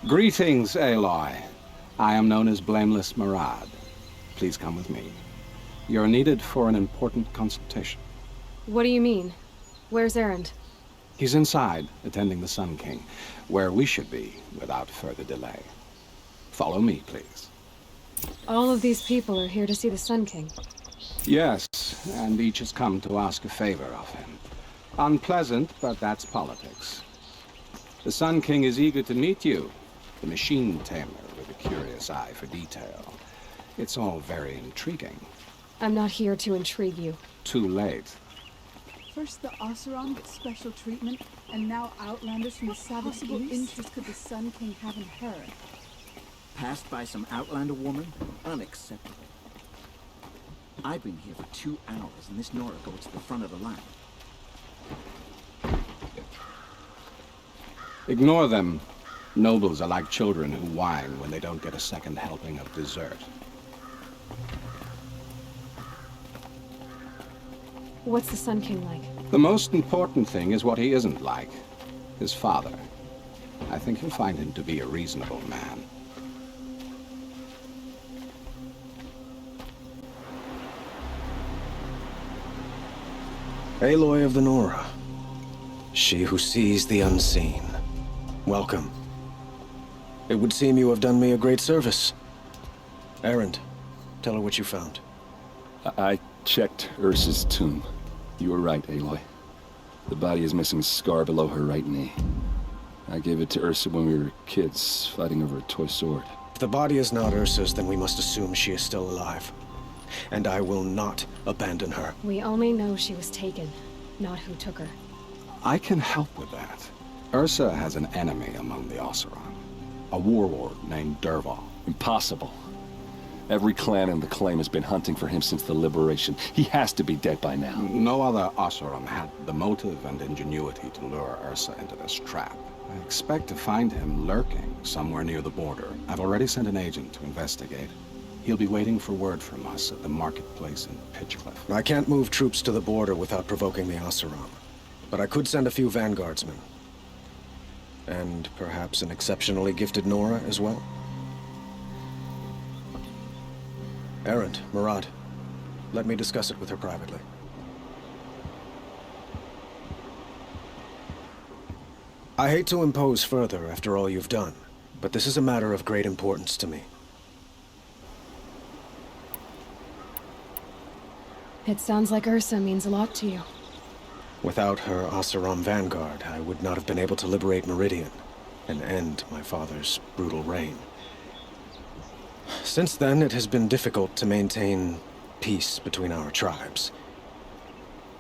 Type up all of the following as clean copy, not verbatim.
Greetings, Aloy. I am known as Blameless Murad. Please come with me. You're needed for an important consultation. What do you mean? Where's Aaron? He's inside, attending the Sun King, where we should be without further delay. Follow me, please. All of these people are here to see the Sun King. Yes, and each has come to ask a favor of him. Unpleasant, but that's politics. The Sun King is eager to meet you, the machine tamer with a curious eye for detail. It's all very intriguing. I'm not here to intrigue you. Too late. First the Oseram gets special treatment, and now Outlanders from the savage East. What interest could the Sun King have in her? Passed by some Outlander woman? Unacceptable. I've been here for 2 hours, and this Nora goes to the front of the line. Ignore them. Nobles are like children who whine when they don't get a second helping of dessert. What's the Sun King like? The most important thing is what he isn't like. His father. I think you'll find him to be a reasonable man. Aloy of the Nora. She who sees the unseen. Welcome. It would seem you have done me a great service. Aaron, tell her what you found. I checked Ursa's tomb. You were right, Aloy. The body is missing a scar below her right knee. I gave it to Ursa when we were kids, fighting over a toy sword. If the body is not Ursa's, then we must assume she is still alive. And I will not abandon her. We only know she was taken, not who took her. I can help with that. Ursa has an enemy among the Oseram. A warlord named Dervahl. Impossible. Every clan in the claim has been hunting for him since the liberation. He has to be dead by now. No other Oseram had the motive and ingenuity to lure Ursa into this trap. I expect to find him lurking somewhere near the border. I've already sent an agent to investigate. He'll be waiting for word from us at the marketplace in Pitchcliff. I can't move troops to the border without provoking the Oseram. But I could send a few vanguardsmen. And perhaps an exceptionally gifted Nora as well. Aaron, Murad, let me discuss it with her privately. I hate to impose further after all you've done, but this is a matter of great importance to me. It sounds like Ursa means a lot to you. Without her Oseram vanguard, I would not have been able to liberate Meridian and end my father's brutal reign. Since then, it has been difficult to maintain peace between our tribes.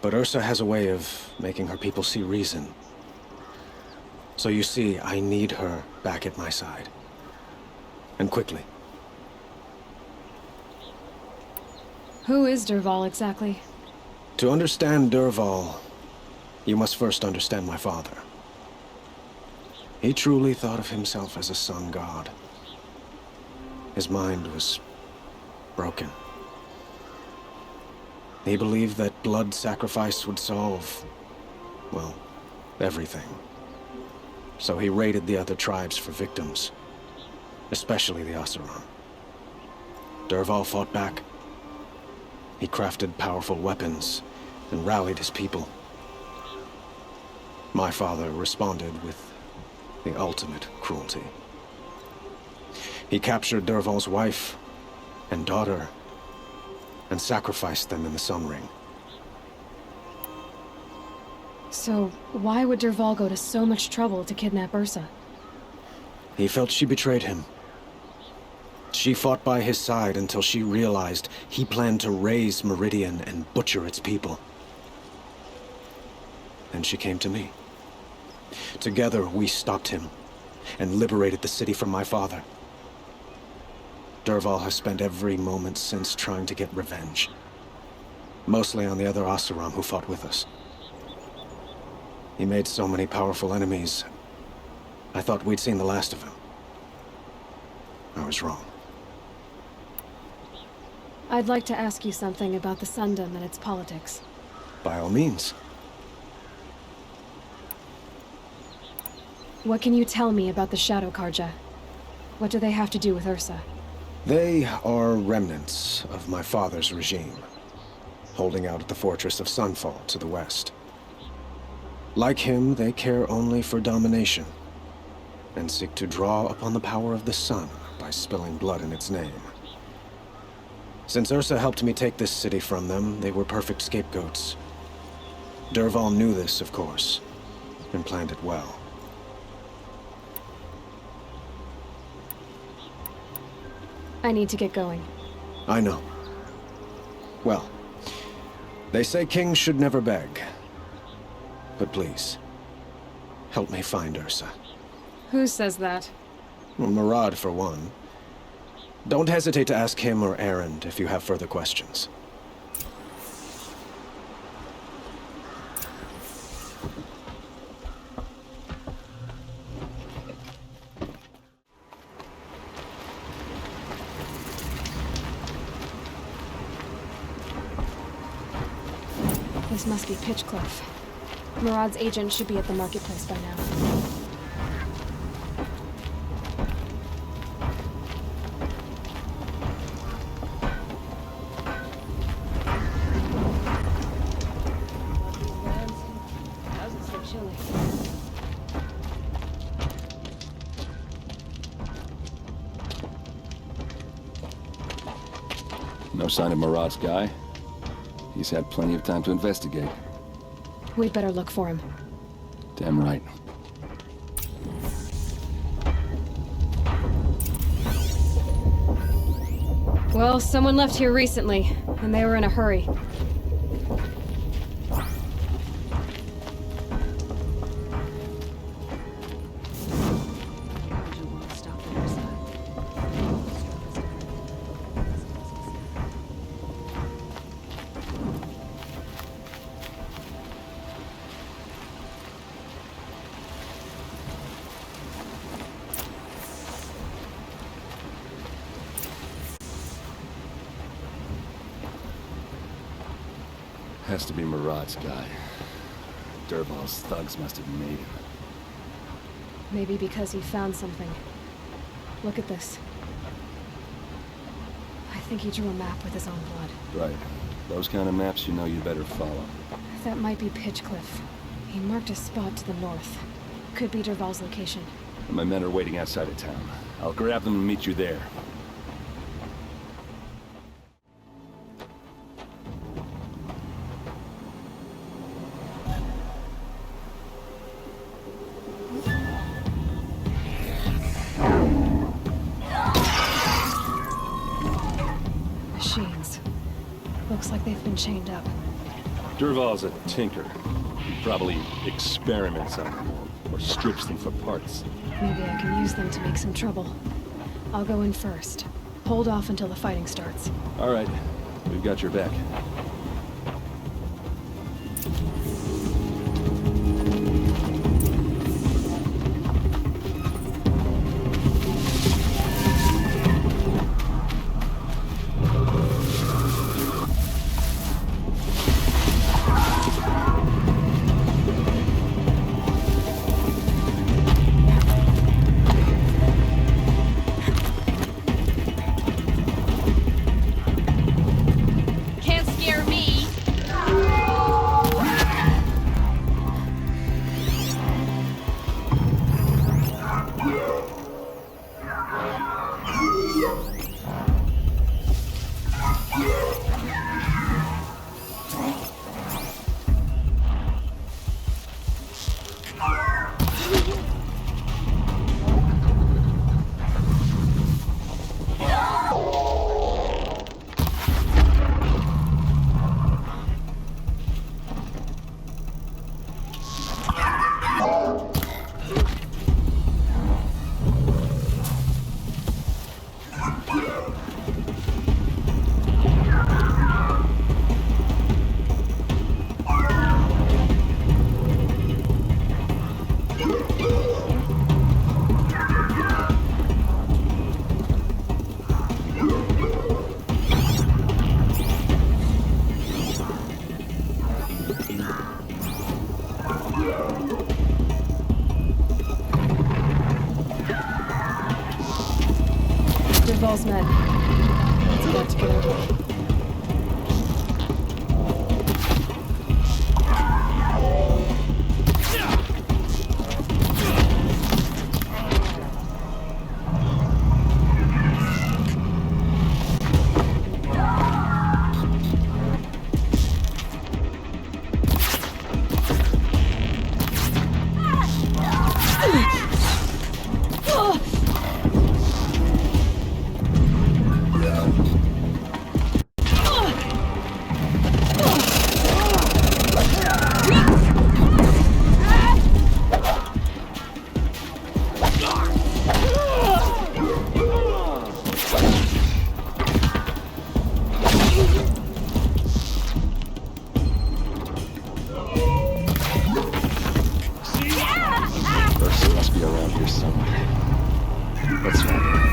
But Ursa has a way of making her people see reason. So you see, I need her back at my side. And quickly. Who is Dervahl exactly? To understand Dervahl, you must first understand my father. He truly thought of himself as a sun god. His mind was broken. He believed that blood sacrifice would solve, well, everything. So he raided the other tribes for victims, especially the Oseram. Dervahl fought back. He crafted powerful weapons and rallied his people. My father responded with the ultimate cruelty. He captured Dervahl's wife and daughter and sacrificed them in the Sun Ring. So, why would Dervahl go to so much trouble to kidnap Ursa? He felt she betrayed him. She fought by his side until she realized he planned to raise Meridian and butcher its people. And she came to me. Together, we stopped him and liberated the city from my father. Dervahl has spent every moment since trying to get revenge. Mostly on the other Oseram who fought with us. He made so many powerful enemies, I thought we'd seen the last of him. I was wrong. I'd like to ask you something about the Sundom and its politics. By all means. What can you tell me about the Shadow Karja? What do they have to do with Ursa? They are remnants of my father's regime, holding out at the fortress of Sunfall to the west. Like him, they care only for domination, and seek to draw upon the power of the sun by spilling blood in its name. Since Ursa helped me take this city from them, they were perfect scapegoats. Dervahl knew this, of course, and planned it well. I need to get going. I know. Well, they say kings should never beg. But please, help me find Ursa. Who says that? Well, Murad, for one. Don't hesitate to ask him or Aaron if you have further questions. This must be Pitchcliff. Murad's agent should be at the marketplace by now. How's it so chilly? No sign of Murad's guy? He's had plenty of time to investigate. We'd better look for him. Damn right. Well, someone left here recently, and they were in a hurry. Has to be Murad's guy. Dervahl's thugs must have made him. Maybe because he found something. Look at this. I think he drew a map with his own blood. Right. Those kind of maps you know you better follow. That might be Pitchcliff. He marked a spot to the north. Could be Dervahl's location. My men are waiting outside of town. I'll grab them and meet you there. Machines. Looks like they've been chained up. Dervahl's a tinker. He probably experiments on them, or strips them for parts. Maybe I can use them to make some trouble. I'll go in first. Hold off until the fighting starts. All right. We've got your back. Can't scare me! said. It's about to get ugly. Ursa must be around here somewhere. Let's find her.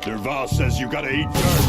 Derval says you gotta eat dirt.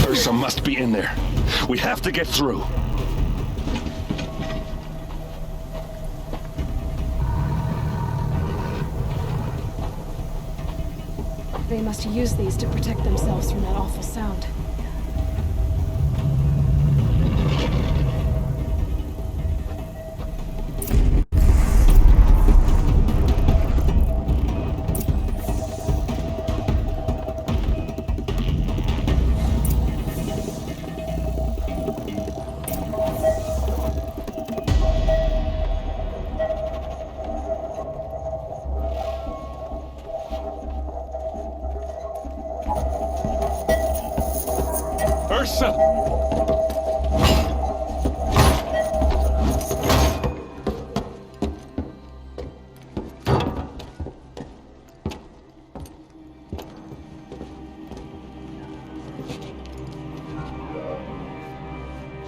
Ursa must be in there. We have to get through. They must use these to protect themselves from that awful sound. Ursa!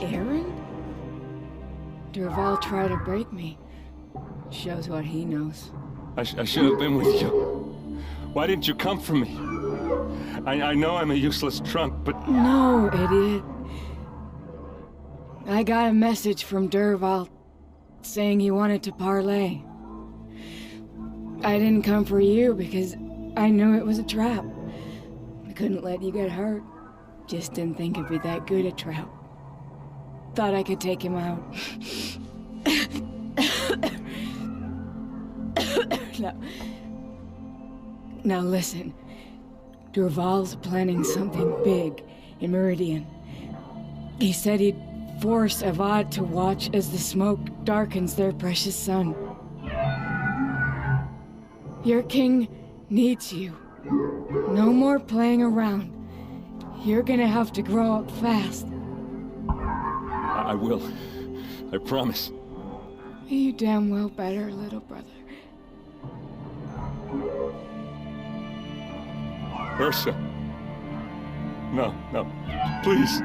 Aaron? Derval tried to break me. Shows what he knows. I should have been with you. Why didn't you come for me? I know I'm a useless trunk, but... No, idiot. I got a message from Derval saying he wanted to parlay. I didn't come for you because I knew it was a trap. I couldn't let you get hurt. Just didn't think it'd be that good a trap. Thought I could take him out. Now listen. Derval's planning something big in Meridian. He said he'd force Avad to watch as the smoke darkens their precious sun. Your king needs you. No more playing around. You're gonna have to grow up fast. I will. I promise. You damn well better, little brother. Ursa. No, please.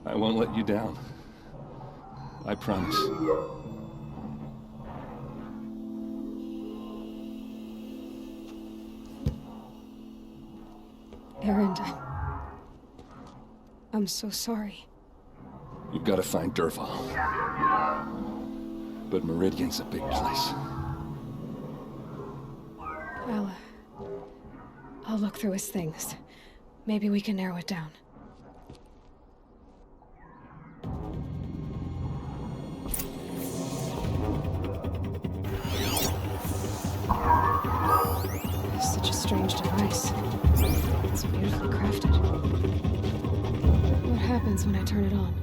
I won't let you down. I promise. Aaron, I'm so sorry. You've got to find Derval. But Meridian's a big place. I'll look through his things. Maybe we can narrow it down. Such a strange device. It's beautifully crafted. What happens when I turn it on?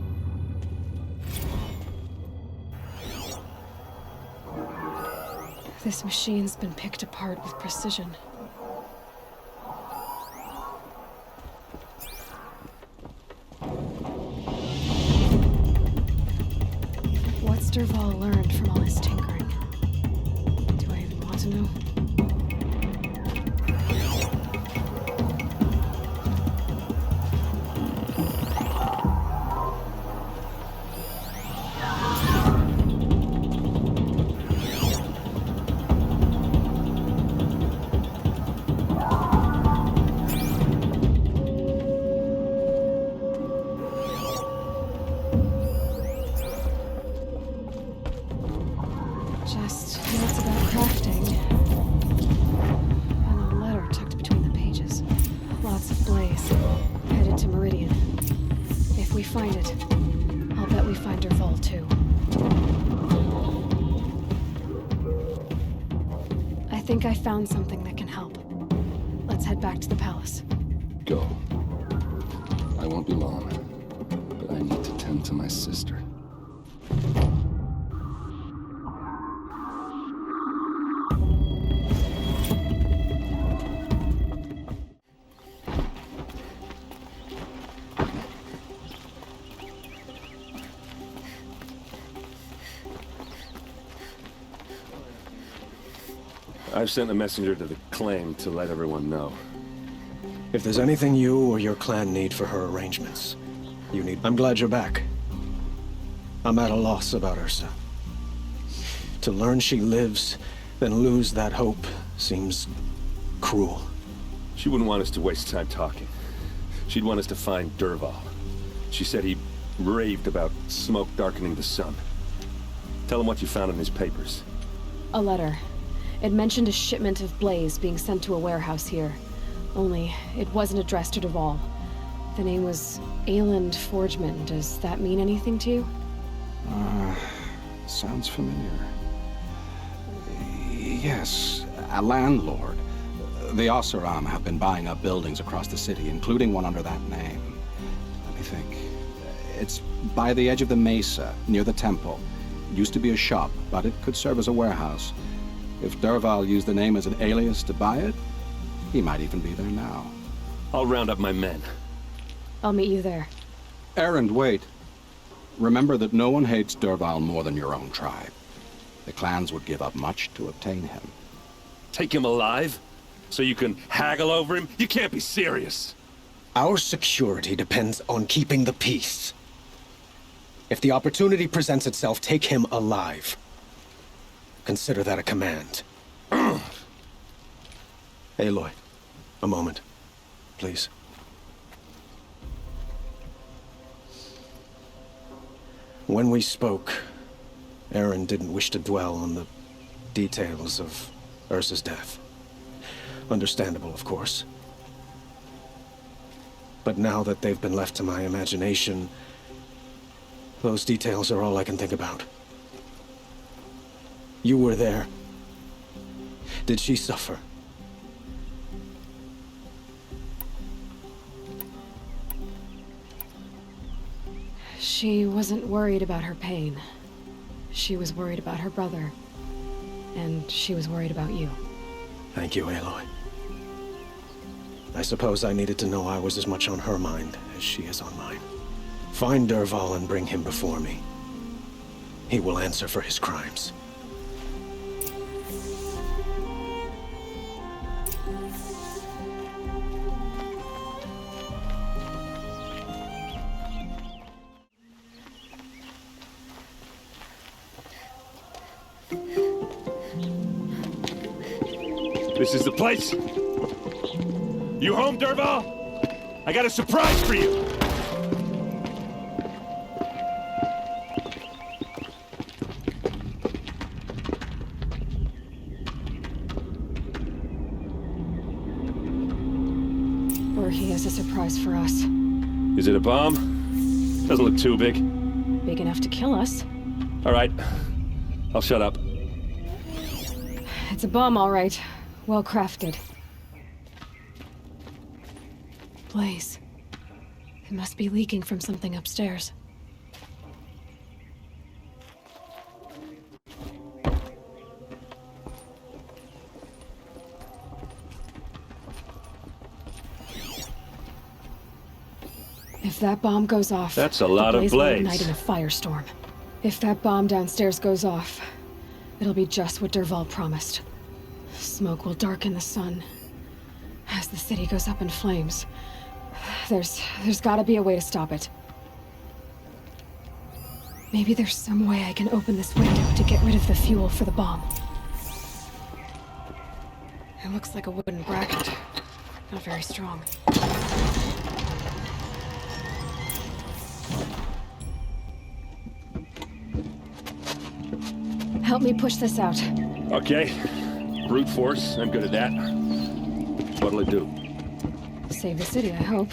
This machine's been picked apart with precision. What's Derval learned from all his tinkering? Do I even want to know? Just notes about crafting. And a letter tucked between the pages. Lots of blaze. Headed to Meridian. If we find it, I'll bet we find Derval too. I think I found something that can help. Let's head back to the palace. Go. I won't be long, but I need to tend to my sister. I've sent a messenger to the claim to let everyone know. If there's anything you or your clan need for her arrangements, I'm glad you're back. I'm at a loss about Ursa. To learn she lives, then lose that hope seems cruel. She wouldn't want us to waste time talking. She'd want us to find Derval. She said he raved about smoke darkening the sun. Tell him what you found in his papers. A letter. It mentioned a shipment of blaze being sent to a warehouse here. Only, it wasn't addressed to Derval. The name was Ayland Forgeman. Does that mean anything to you? Sounds familiar. Yes, a landlord. The Oseram have been buying up buildings across the city, including one under that name. Let me think. It's by the edge of the mesa, near the temple. It used to be a shop, but it could serve as a warehouse. If Derval used the name as an alias to buy it, he might even be there now. I'll round up my men. I'll meet you there. Aaron, wait. Remember that no one hates Derval more than your own tribe. The clans would give up much to obtain him. Take him alive? So you can haggle over him? You can't be serious. Our security depends on keeping the peace. If the opportunity presents itself, take him alive. Consider that a command. Aloy, a moment, please. When we spoke, Aaron didn't wish to dwell on the details of Ursa's death. Understandable, of course. But now that they've been left to my imagination, those details are all I can think about. You were there. Did she suffer? She wasn't worried about her pain. She was worried about her brother. And she was worried about you. Thank you, Aloy. I suppose I needed to know I was as much on her mind as she is on mine. Find Derval and bring him before me. He will answer for his crimes. This is the place. You home, Derval? I got a surprise for you! Or he has a surprise for us. Is it a bomb? Doesn't look too big. Big enough to kill us. All right. I'll shut up. It's a bomb, all right. Well crafted. Blaze. It must be leaking from something upstairs. If that bomb goes off, that's a lot of will blaze. ignite in a firestorm. If that bomb downstairs goes off, it'll be just what Dervahl promised. Smoke will darken the sun. As the city goes up in flames, there's gotta be a way to stop it. Maybe there's some way I can open this window to get rid of the fuel for the bomb. It looks like a wooden bracket. Not very strong. Help me push this out. Okay. Brute force, I'm good at that. What'll it do? Save the city, I hope.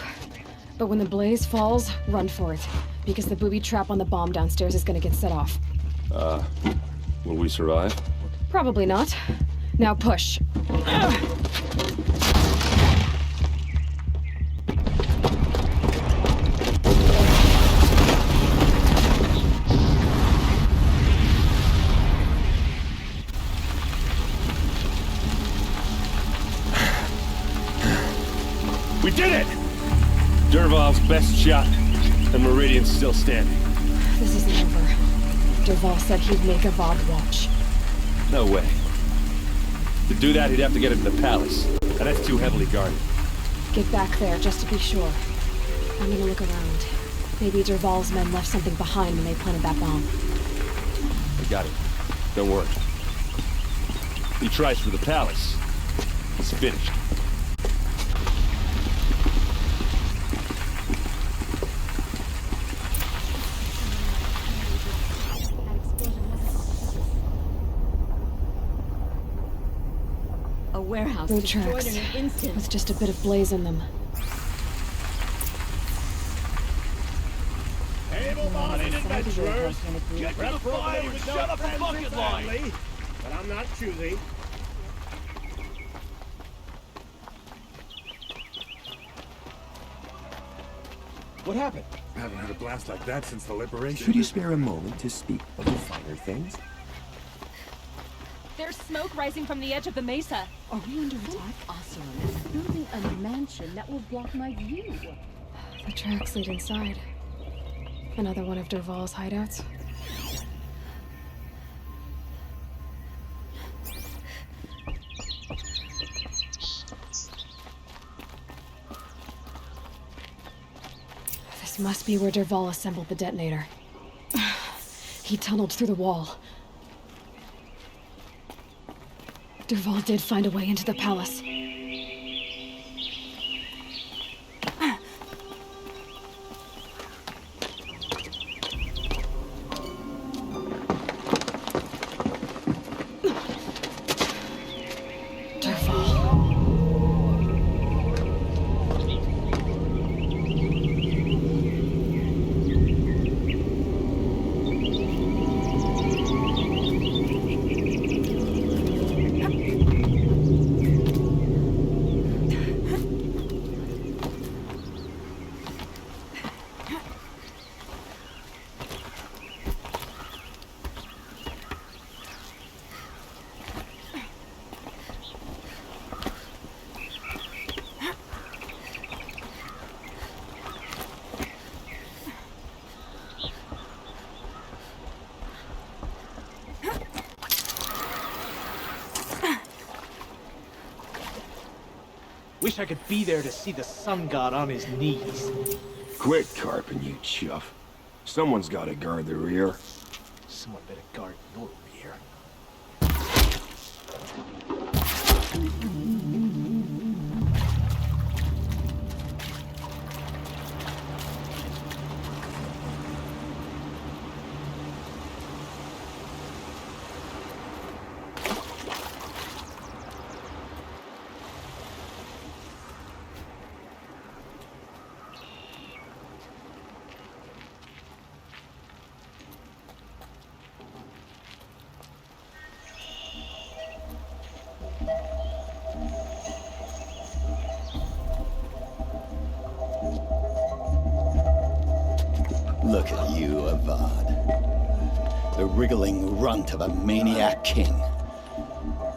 But when the blaze falls, run for it. Because the booby trap on the bomb downstairs is gonna get set off. Will we survive? Probably not. Now push. We did it! Dervahl's best shot, and Meridian's still standing. This isn't over. Dervahl said he'd make a VOD watch. No way. To do that, he'd have to get into the palace, and that's too heavily guarded. Get back there, just to be sure. I'm gonna look around. Maybe Dervahl's men left something behind when they planted that bomb. I got it. Don't worry. He tries for the palace. It's finished. A warehouse Road destroyed tracks, in an instant. with just a bit of blaze in them. Able-bodied adventurers, get to the fire with shut up a bucket line! But I'm not choosy. What happened? I haven't had a blast like that since the liberation. Could you spare a moment to speak of the finer things? There's smoke rising from the edge of the mesa. Are we under attack? Oseram is building a mansion that will block my view. The tracks lead inside. Another one of Dervahl's hideouts. This must be where Dervahl assembled the detonator. He tunneled through the wall. Dervahl did find a way into the palace. Wish I could be there to see the sun god on his knees. Quit carping, you chuff. Someone's gotta guard the rear. Someone better guard your rear. Avad, the wriggling runt of a maniac king.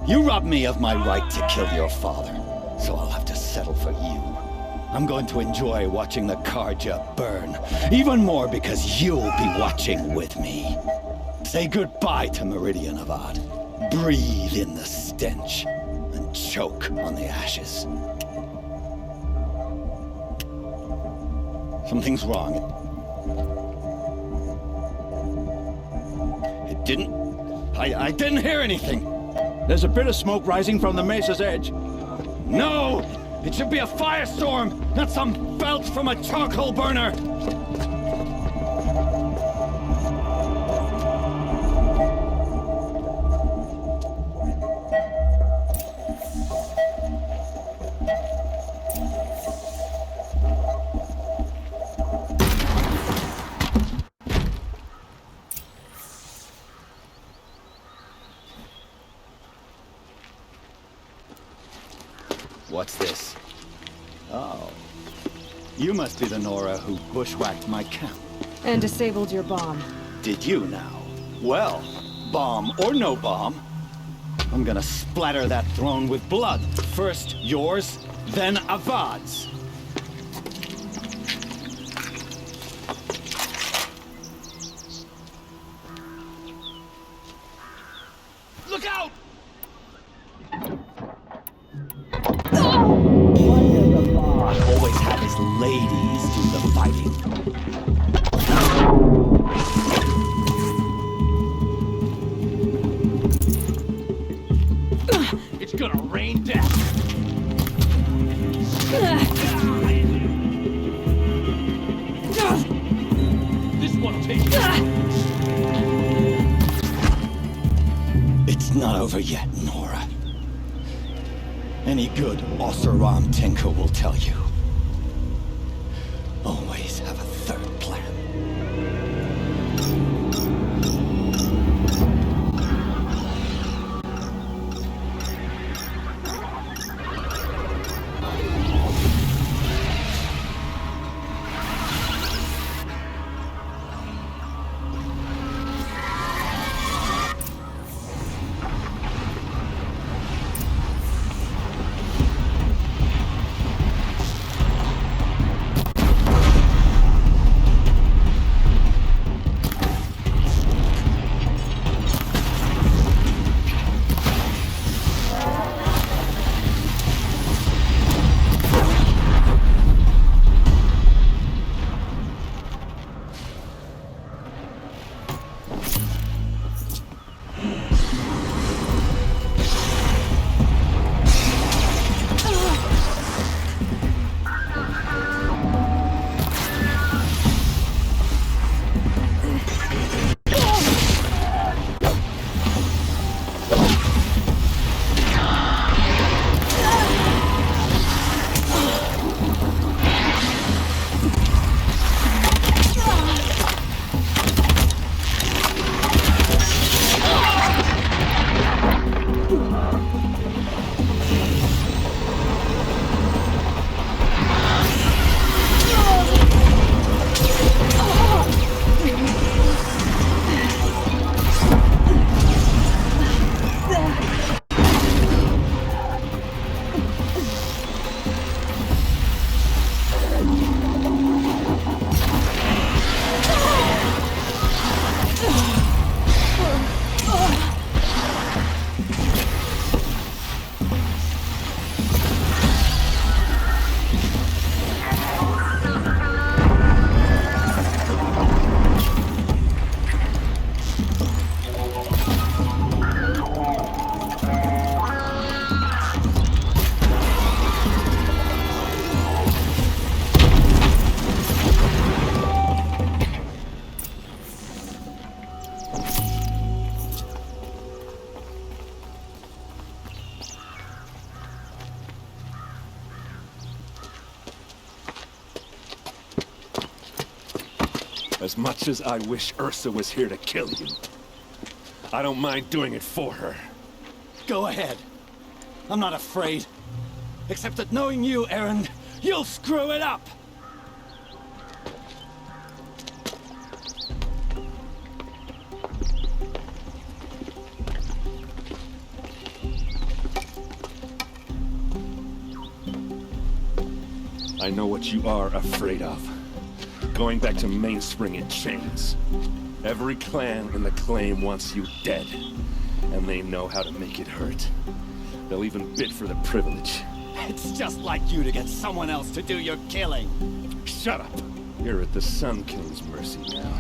You robbed me of my right to kill your father, so I'll have to settle for you. I'm going to enjoy watching the Karja burn, even more because you'll be watching with me. Say goodbye to Meridian, Avad. Breathe in the stench, and choke on the ashes. Something's wrong. It didn't... I didn't hear anything. There's a bit of smoke rising from the mesa's edge. No! It should be a firestorm, not some belch from a charcoal burner! What's this? Oh. You must be the Nora who bushwhacked my camp. And disabled your bomb. Did you now? Well, bomb or no bomb, I'm gonna splatter that throne with blood. First yours, then Avad's. Look out! Always had his ladies do the fighting. It's gonna rain death. This one'll take you. It's not over yet, Nora. Any good Oseram tinker will tell you. Always have a third plan. As much as I wish Ursa was here to kill you, I don't mind doing it for her. Go ahead. I'm not afraid. Except that knowing you, Aaron, you'll screw it up! I know what you are afraid of. Going back to Mainspring in chains. Every clan in the claim wants you dead. And they know how to make it hurt. They'll even bid for the privilege. It's just like you to get someone else to do your killing. Shut up! You're at the Sun King's mercy now.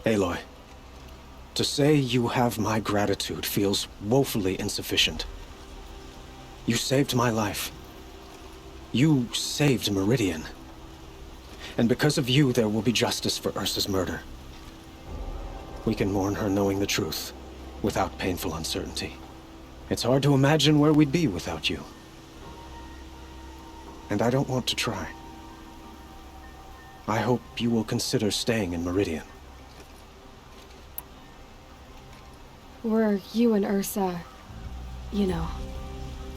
Aloy, to say you have my gratitude feels woefully insufficient. You saved my life. You saved Meridian. And because of you, there will be justice for Ursa's murder. We can mourn her knowing the truth, without painful uncertainty. It's hard to imagine where we'd be without you. And I don't want to try. I hope you will consider staying in Meridian. Were you and Ursa, you know?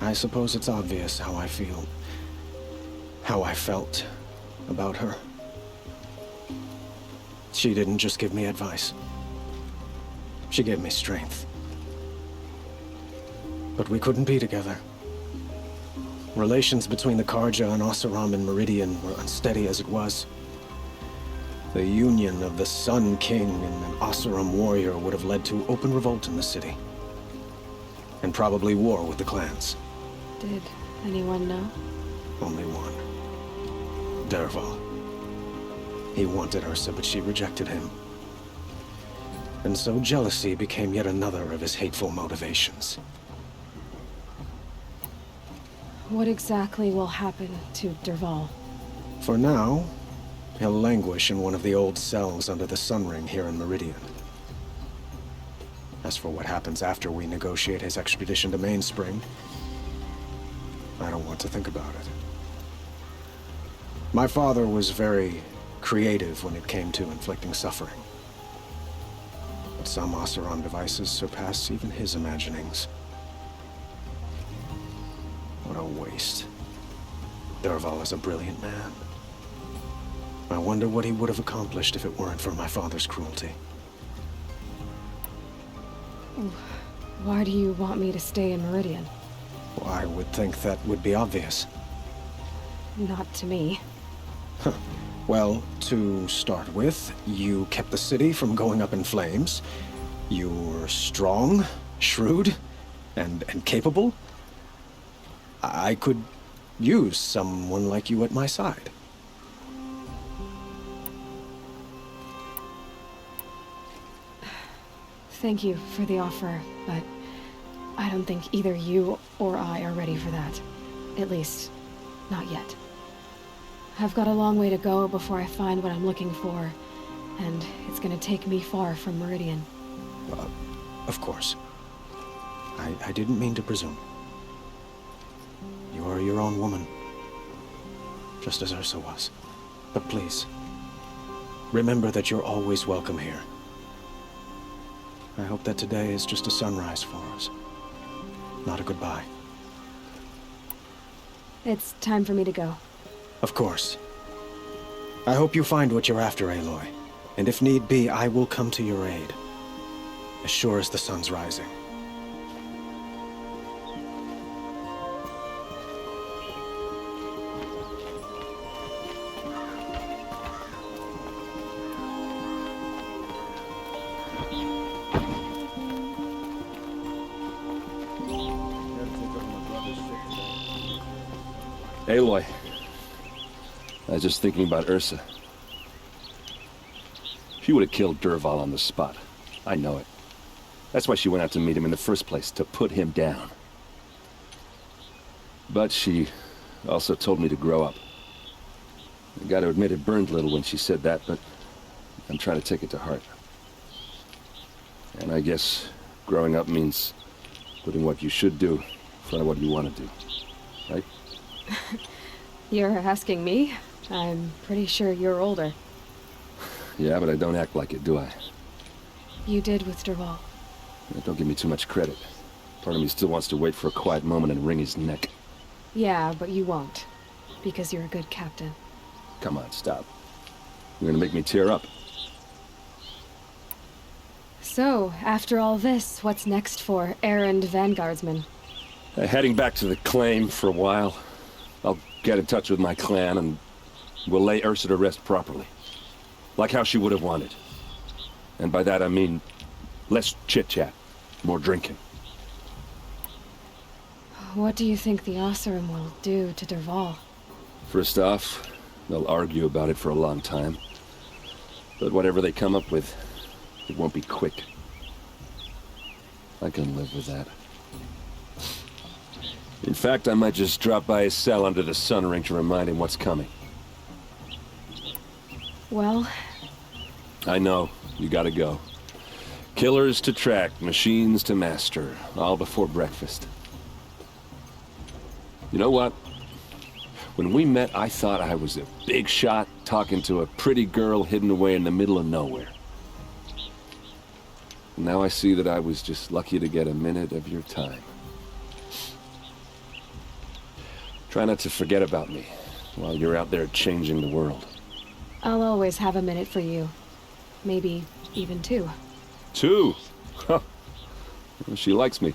I suppose it's obvious how I feel. How I felt about her. She didn't just give me advice. She gave me strength. But we couldn't be together. Relations between the Karja and Oseram and Meridian were unsteady as it was. The union of the Sun King and an Oseram warrior would have led to open revolt in the city. And probably war with the clans. Did anyone know? Only one. Dervahl. He wanted Ursa, but she rejected him. And so jealousy became yet another of his hateful motivations. What exactly will happen to Dervahl? For now, he'll languish in one of the old cells under the Sun Ring here in Meridian. As for what happens after we negotiate his extradition to Mainspring, I don't want to think about it. My father was very creative when it came to inflicting suffering. But some Oseram devices surpass even his imaginings. What a waste. Dervahl is a brilliant man. I wonder what he would have accomplished if it weren't for my father's cruelty. Why do you want me to stay in Meridian? Well, I would think that would be obvious. Not to me. Well, to start with, you kept the city from going up in flames. You were strong, shrewd, and capable. I could use someone like you at my side. Thank you for the offer, but I don't think either you or I are ready for that. At least, not yet. I've got a long way to go before I find what I'm looking for, and it's gonna take me far from Meridian. Of course. I didn't mean to presume. You are your own woman, just as Ursa was. But please, remember that you're always welcome here. I hope that today is just a sunrise for us, not a goodbye. It's time for me to go. Of course. I hope you find what you're after, Aloy. And if need be, I will come to your aid. As sure as the sun's rising. Aloy. I was just thinking about Ursa. She would have killed Dervahl on the spot. I know it. That's why she went out to meet him in the first place, to put him down. But she also told me to grow up. I gotta admit it burned a little when she said that, but I'm trying to take it to heart. And I guess growing up means putting what you should do front of what you want to do, right? You're asking me? I'm pretty sure you're older. Yeah, but I don't act like it, do I? You did with Derval. Don't give me too much credit. Part of me still wants to wait for a quiet moment and wring his neck. Yeah, but you won't. Because you're a good captain. Come on, stop. You're gonna make me tear up. So, after all this, what's next for errand vanguardsman? Heading back to the claim for a while. I'll get in touch with my clan and we'll lay Ursa to rest properly. Like how she would have wanted. And by that I mean less chit-chat, more drinking. What do you think the Oseram will do to Derval? First off, they'll argue about it for a long time. But whatever they come up with, it won't be quick. I can live with that. In fact, I might just drop by his cell under the sun ring to remind him what's coming. Well... I know, you gotta go. Killers to track, machines to master, all before breakfast. You know what? When we met, I thought I was a big shot talking to a pretty girl hidden away in the middle of nowhere. Now I see that I was just lucky to get a minute of your time. Try not to forget about me while you're out there changing the world. I'll always have a minute for you. Maybe even two. Two? Huh. She likes me.